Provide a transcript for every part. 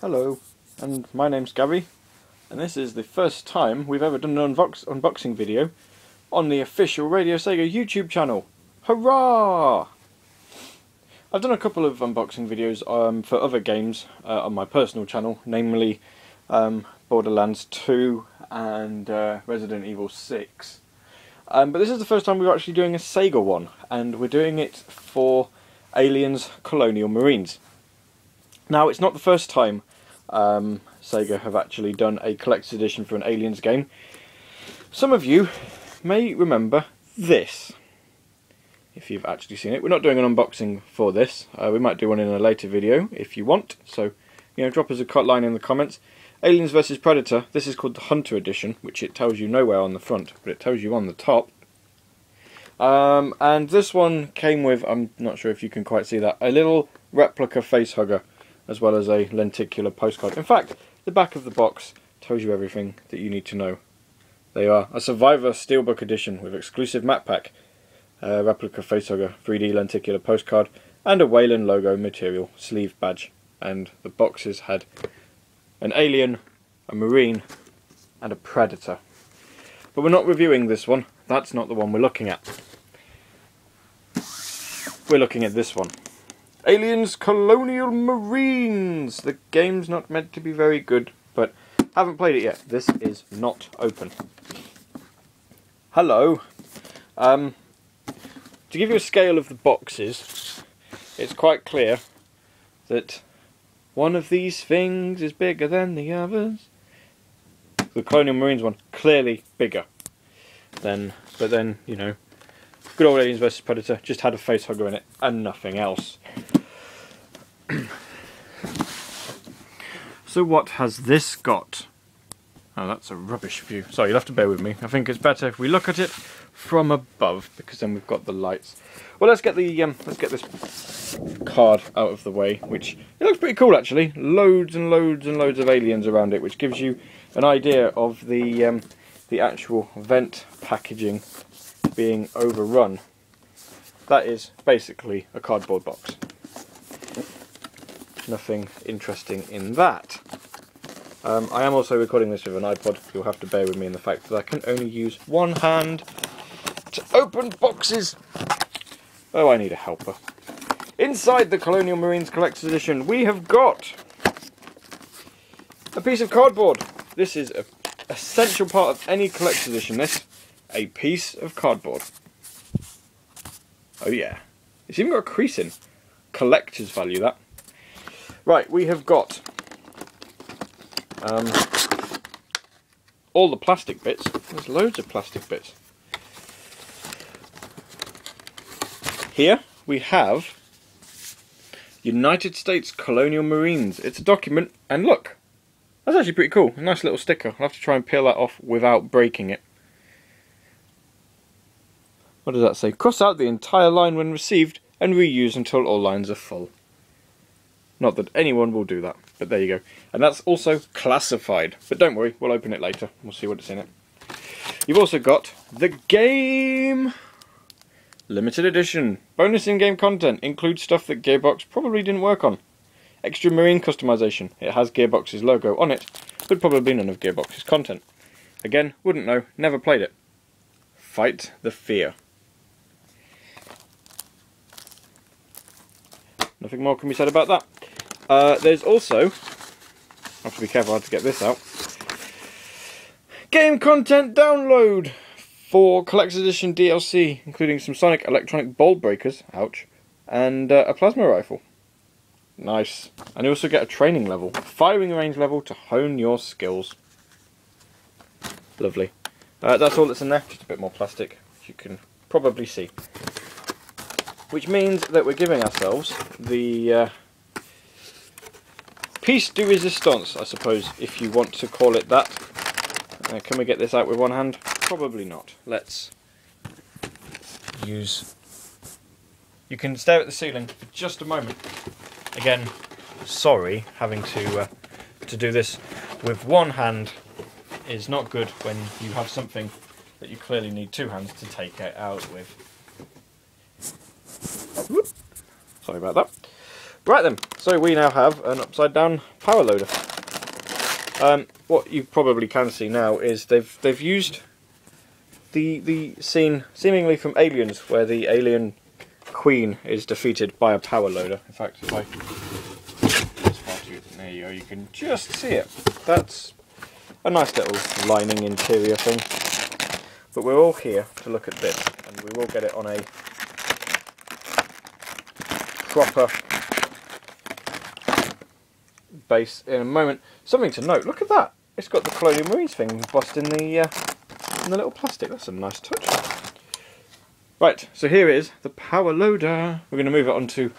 Hello, and my name's Gavvie, and this is the first time we've ever done an unboxing video on the official Radio Sega YouTube channel. Hurrah! I've done a couple of unboxing videos for other games on my personal channel, namely Borderlands 2 and Resident Evil 6. But this is the first time we're actually doing a Sega one, and we're doing it for Aliens Colonial Marines. Now, it's not the first time Sega have actually done a collector's edition for an Aliens game. Some of you may remember this, if you've actually seen it. We're not doing an unboxing for this. We might do one in a later video if you want, so drop us a line in the comments. Aliens vs Predator, this is called the Hunter Edition, which it tells you nowhere on the front, but it tells you on the top. And this one came with, I'm not sure if you can quite see that, a little replica facehugger, as well as a lenticular postcard. In fact, the back of the box tells you everything that you need to know. They are a Survivor Steelbook Edition with exclusive map pack, replica facehugger, 3D lenticular postcard, and a Wayland logo material sleeve badge. And the boxes had an alien, a marine, and a predator. But we're not reviewing this one. That's not the one we're looking at. We're looking at this one. Aliens Colonial Marines! The game's not meant to be very good, but haven't played it yet. This is not open. Hello. To give you a scale of the boxes, it's quite clear that one of these things is bigger than the others. The Colonial Marines one, clearly bigger. But then, good old Aliens vs Predator just had a facehugger in it and nothing else. So what has this got? Oh, that's a rubbish view. Sorry, you'll have to bear with me. I think it's better if we look at it from above, because then we've got the lights. Well, let's get this card out of the way, which it looks pretty cool actually. Loads and loads and loads of aliens around it, which gives you an idea of the actual vent packaging being overrun. That is basically a cardboard box. Nothing interesting in that. I am also recording this with an iPod. You'll have to bear with me in the fact that I can only use one hand to open boxes. Oh, I need a helper. Inside the Colonial Marines Collector's Edition, we have got a piece of cardboard. This is an essential part of any collector's edition, this. A piece of cardboard. Oh yeah. It's even got a crease in. Collector's value, that. Right, we have got all the plastic bits. There's loads of plastic bits. Here we have United States Colonial Marines. It's a document, and look, that's actually pretty cool. A nice little sticker. I'll have to try and peel that off without breaking it. What does that say? Cross out the entire line when received and reuse until all lines are full. Not that anyone will do that, but there you go. And that's also classified. But don't worry, we'll open it later. We'll see what's in it. You've also got the game limited edition. Bonus in-game content includes stuff that Gearbox probably didn't work on. Extra marine customization. It has Gearbox's logo on it, but probably none of Gearbox's content. Again, wouldn't know, never played it. Fight the Fear. Nothing more can be said about that. There's also, I have to be careful how to get this out, game content download for Collector's Edition DLC, including some Sonic electronic ball breakers, ouch, and a plasma rifle. Nice. And you also get a training level, firing range level to hone your skills. Lovely. That's all that's in there, just a bit more plastic, as you can probably see. Which means that we're giving ourselves the piece de resistance, I suppose, if you want to call it that. Can we get this out with one hand? Probably not. Let's use... You can stare at the ceiling for just a moment. Again, sorry, having to do this with one hand is not good when you have something that you clearly need two hands to take it out with. Whoop. Sorry about that. Right then, so we now have an upside down power loader. What you probably can see now is they've used the scene seemingly from Aliens, where the alien queen is defeated by a power loader. In fact, if I there you go, you can just see it. That's a nice little lining interior thing. But we're all here to look at this, and we will get it on a proper base in a moment. Something to note, look at that! It's got the Colonial Marines thing embossed in the little plastic. That's a nice touch. Right, so here is the power loader. We're going to move it onto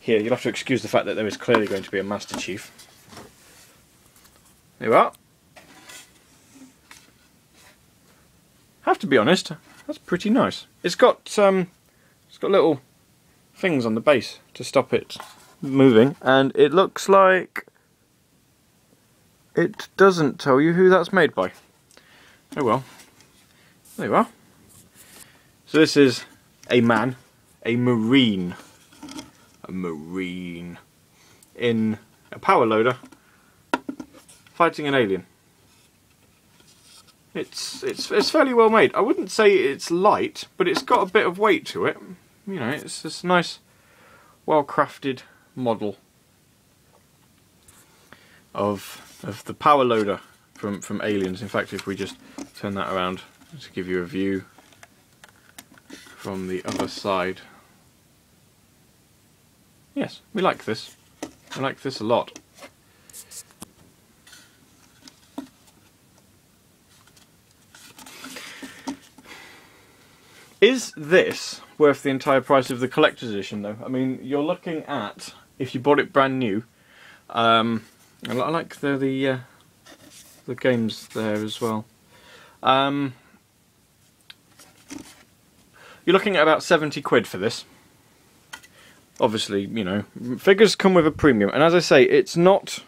here. You'll have to excuse the fact that there is clearly going to be a Master Chief. There we are. Have to be honest, that's pretty nice. It's got little things on the base to stop it moving, and it looks like it doesn't tell you who that's made by. Oh well. There you are. So this is a man, a marine in a power loader fighting an alien. It's fairly well made. I wouldn't say it's light, but it's got a bit of weight to it. You know, it's this nice, well crafted model of the power loader from Aliens. In fact, if we just turn that around to give you a view from the other side. Yes, we like this. I like this a lot. Is this worth the entire price of the collector's edition though? I mean, you're looking at, if you bought it brand new, I like the games there as well. You're looking at about 70 quid for this. Obviously, you know, figures come with a premium, and as I say, it's not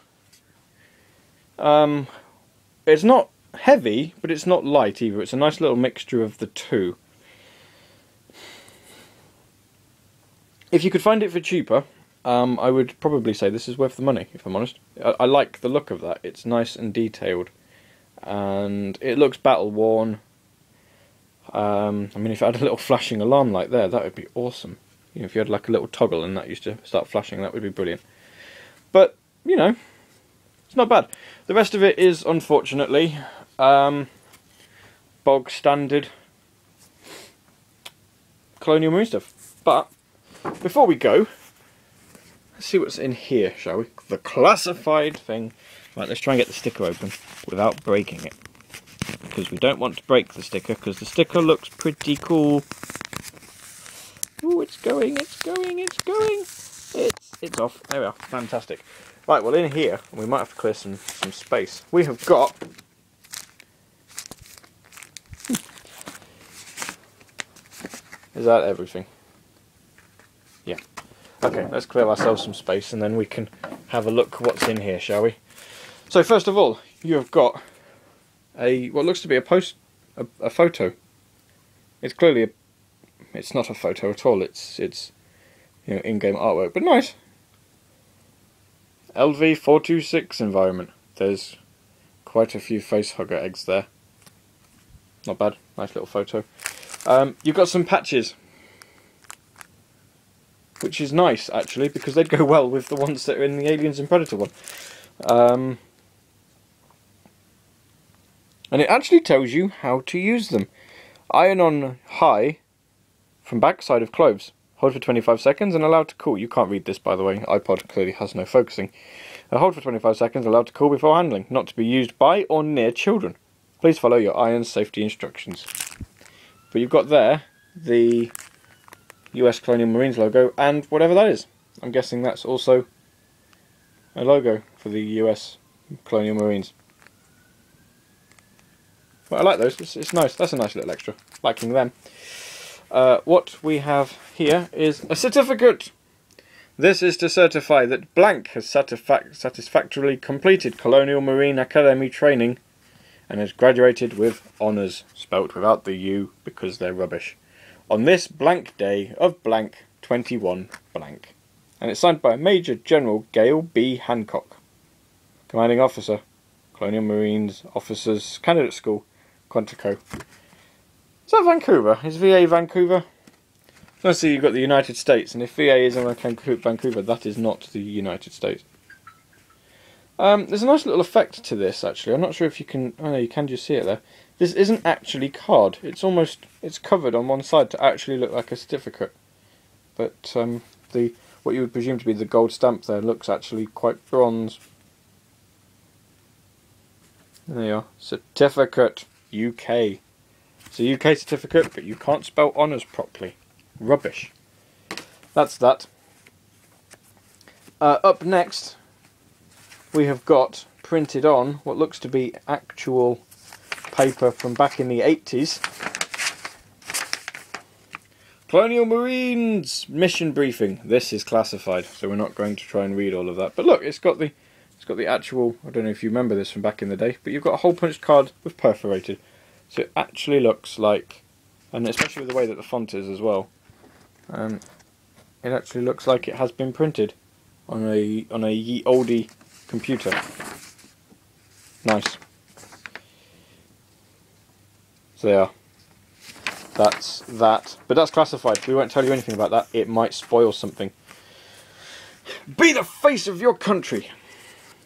heavy, but it's not light either. It's a nice little mixture of the two. If you could find it for cheaper, I would probably say this is worth the money, if I'm honest. I like the look of that. It's nice and detailed, and it looks battle worn. I mean, if it had a little flashing alarm like there, that would be awesome. You know, if you had like a little toggle and that used to start flashing, that would be brilliant. But, you know, it's not bad. The rest of it is, unfortunately, bog standard Colonial Marine stuff. But before we go, let's see what's in here, shall we? The classified thing. Right, let's try and get the sticker open without breaking it, because we don't want to break the sticker, because the sticker looks pretty cool. Oh, it's going, it's going, it's going. It's off. There we are. Fantastic. Right, well, in here, we might have to clear some space. We have got Is that everything? Yeah. Okay, let's clear ourselves some space and then we can have a look what's in here, shall we? So first of all, you have got what looks to be a photo. It's clearly it's not a photo at all. It's you know, in-game artwork, but nice. LV426 environment. There's quite a few facehugger eggs there. Not bad. Nice little photo. You've got some patches, which is nice actually, because they'd go well with the ones that are in the Aliens and Predator one. And it actually tells you how to use them. Iron on high from backside of clothes. Hold for 25 seconds and allowed to cool. You can't read this, by the way. iPod clearly has no focusing. Hold for 25 seconds, allowed to cool before handling. Not to be used by or near children. Please follow your iron safety instructions. But you've got there the US Colonial Marines logo and whatever that is. I'm guessing that's also a logo for the US Colonial Marines. But I like those. It's nice. That's a nice little extra. Liking them. What we have here is a certificate. This is to certify that blank has satisfactorily completed Colonial Marine Academy training and has graduated with honours, spelt without the U because they're rubbish, on this blank day of blank 21 blank. And it's signed by Major General Gale B. Hancock, Commanding Officer, Colonial Marines, Officers, Candidate School, Quantico. Is that Vancouver? Is VA Vancouver? Let's see, you've got the United States, and if VA is in Vancouver, that is not the United States. There's a nice little effect to this, actually. I'm not sure if you can... Oh, no, you can just see it there. This isn't actually card. It's covered on one side to actually look like a certificate. But what you would presume to be the gold stamp there looks actually quite bronze. There you are. Certificate UK. It's a UK certificate, but you can't spell honours properly. Rubbish. That's that. Up next, we have got printed on what looks to be actual paper from back in the 80s. Colonial Marines mission briefing. This is classified, so we're not going to try and read all of that. But look, it's got the actual. I don't know if you remember this from back in the day, but you've got a hole punched card with perforated, so it actually looks like, and especially with the way that the font is as well, it actually looks like it has been printed on a ye olde computer. Nice. So there you are. That's that. But that's classified. We won't tell you anything about that. It might spoil something. Be the face of your country.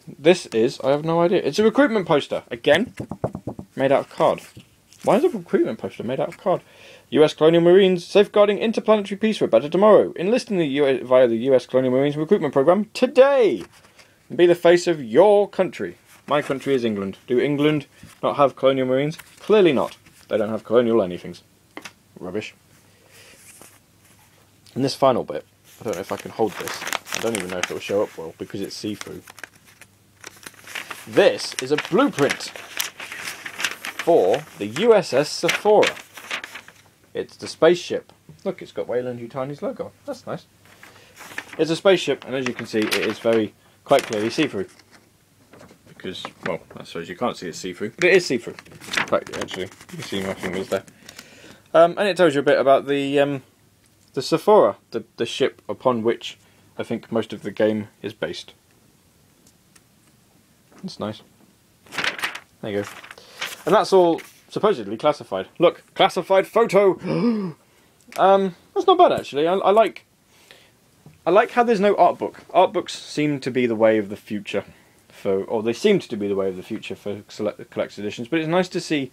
This is, I have no idea. It's a recruitment poster. Again, made out of card. Why is a recruitment poster made out of card? US Colonial Marines safeguarding interplanetary peace for a better tomorrow. Enlist in the US via the US Colonial Marines recruitment program today. Be the face of your country. My country is England. Do England not have Colonial Marines? Clearly not. They don't have colonial anythings. Rubbish. And this final bit, I don't know if I can hold this. I don't even know if it will show up well because it's see-through. This is a blueprint for the USS Sephora. It's the spaceship. Look, it's got Weyland-Yutani's logo. That's nice. It's a spaceship, and as you can see, it is quite clearly see-through. Because, well, I suppose you can't see it's see-through, but it is see-through. Actually, you can see my fingers there. And it tells you a bit about the Sephora, the ship upon which I think most of the game is based. That's nice. There you go. And that's all supposedly classified. Look, classified photo! That's not bad actually. I like how there's no art book. Art books seem to be the way of the future. Or they seemed to be the way of the future for collector's editions, but it's nice to see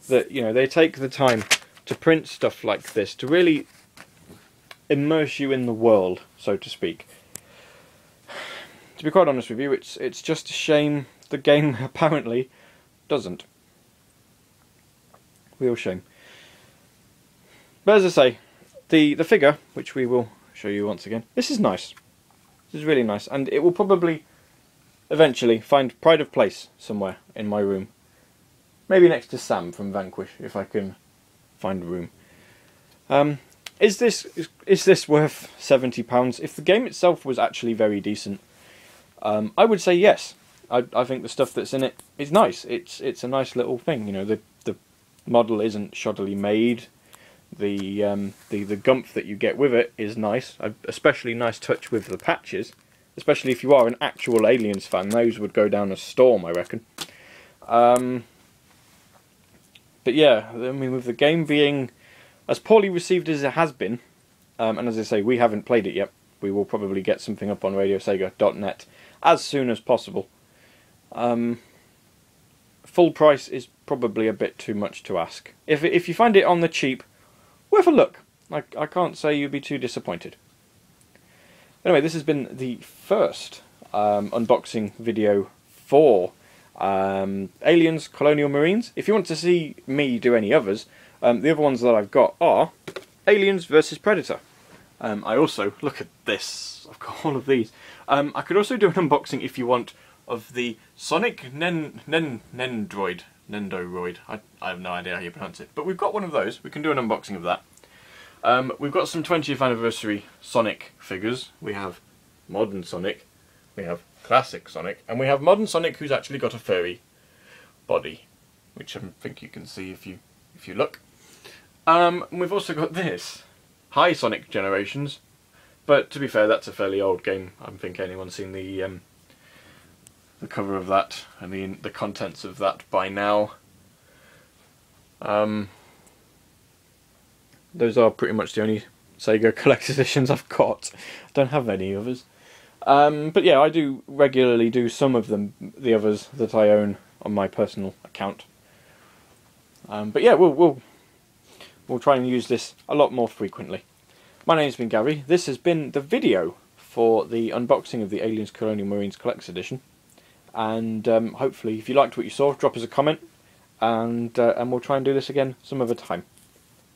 that, you know, they take the time to print stuff like this to really immerse you in the world, so to speak. To be quite honest with you, it's just a shame the game apparently doesn't. Real shame. But as I say, the figure, which we will show you once again, this is nice. This is really nice, and it will probably eventually find pride of place somewhere in my room. Maybe next to Sam from Vanquish, if I can find room. Is this worth £70? If the game itself was actually very decent, I would say yes. I think the stuff that's in it is nice. It's a nice little thing. You know, the model isn't shoddily made. The gumph that you get with it is nice. Especially nice touch with the patches. Especially if you are an actual Aliens fan, those would go down a storm, I reckon. But yeah, I mean, with the game being as poorly received as it has been, and as I say, we haven't played it yet. We will probably get something up on radiosega.net as soon as possible. Full price is probably a bit too much to ask. If you find it on the cheap, worth a look. I can't say you'd be too disappointed. Anyway, this has been the first unboxing video for Aliens Colonial Marines. If you want to see me do any others, the other ones that I've got are Aliens vs Predator. I also, look at this, I've got all of these. I could also do an unboxing if you want of the Sonic Nendoroid. I have no idea how you pronounce it, but we've got one of those. We can do an unboxing of that. We've got some 20th anniversary Sonic figures. We have modern Sonic, we have classic Sonic, and we have modern Sonic who's actually got a furry body, which I think you can see if you look. We've also got this, High Sonic Generations, But to be fair, that's a fairly old game. I don't think anyone's seen the cover of that and the contents of that by now. Those are pretty much the only SEGA collector's editions I've got. I don't have any others. But yeah, I do regularly do some of them, the others that I own on my personal account. But yeah, we'll try and use this a lot more frequently. My name's been Gavvie. This has been the video for the unboxing of the Aliens Colonial Marines Collector's Edition. And hopefully, if you liked what you saw, drop us a comment, and we'll try and do this again some other time.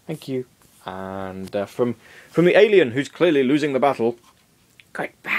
Thank you. And from the alien who's clearly losing the battle, goodbye.